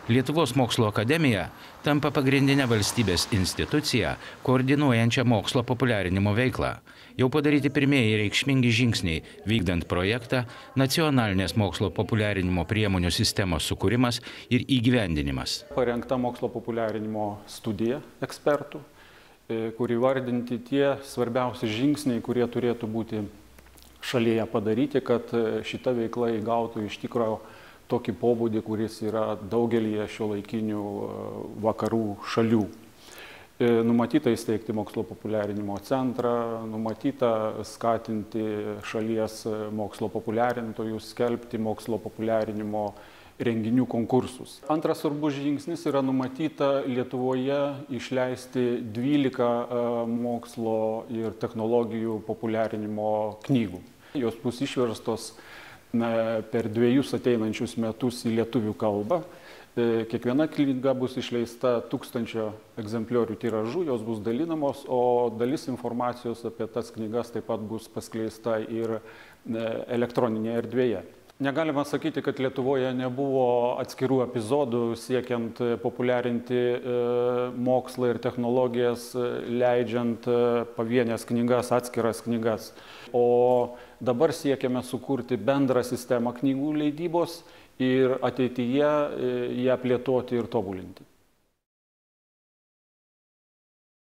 Lietuvos mokslo akademija tampa pagrindinė valstybės institucija, koordinuojančia mokslo populiarinimo veiklą. Jau padaryti pirmieji reikšmingi žingsniai, vykdant projektą nacionalinės mokslo populiarinimo priemonių sistemos sukūrimas ir įgyvendinimas. Parengta mokslo populiarinimo studija ekspertų, kur įvardinti tie svarbiausi žingsniai, kurie turėtų būti šalyje padaryti, kad šita veikla įgautų iš tikrųjų tokį pobūdį, kuris yra daugelyje šiuolaikinių vakarų šalių. Numatyta įsteigti mokslo populiarinimo centrą, numatyta skatinti šalies mokslo populiarintojus, skelbti mokslo populiarinimo renginių konkursus. Antras svarbus žingsnis yra numatyta Lietuvoje išleisti 12 mokslo ir technologijų populiarinimo knygų. Jos bus išverstos per 2 ateinančius metus į lietuvių kalbą. Kiekviena knyga bus išleista 1000 egzempliorių tiražu, jos bus dalinamos, o dalis informacijos apie tas knygas taip pat bus paskleista ir elektroninėje erdvėje. Negalima sakyti, kad Lietuvoje nebuvo atskirų epizodų siekiant populiarinti mokslą ir technologijas, leidžiant pavienės knygas, atskiras knygas. O dabar siekiame sukurti bendrą sistemą knygų leidybos ir ateityje ją plėtoti ir tobulinti.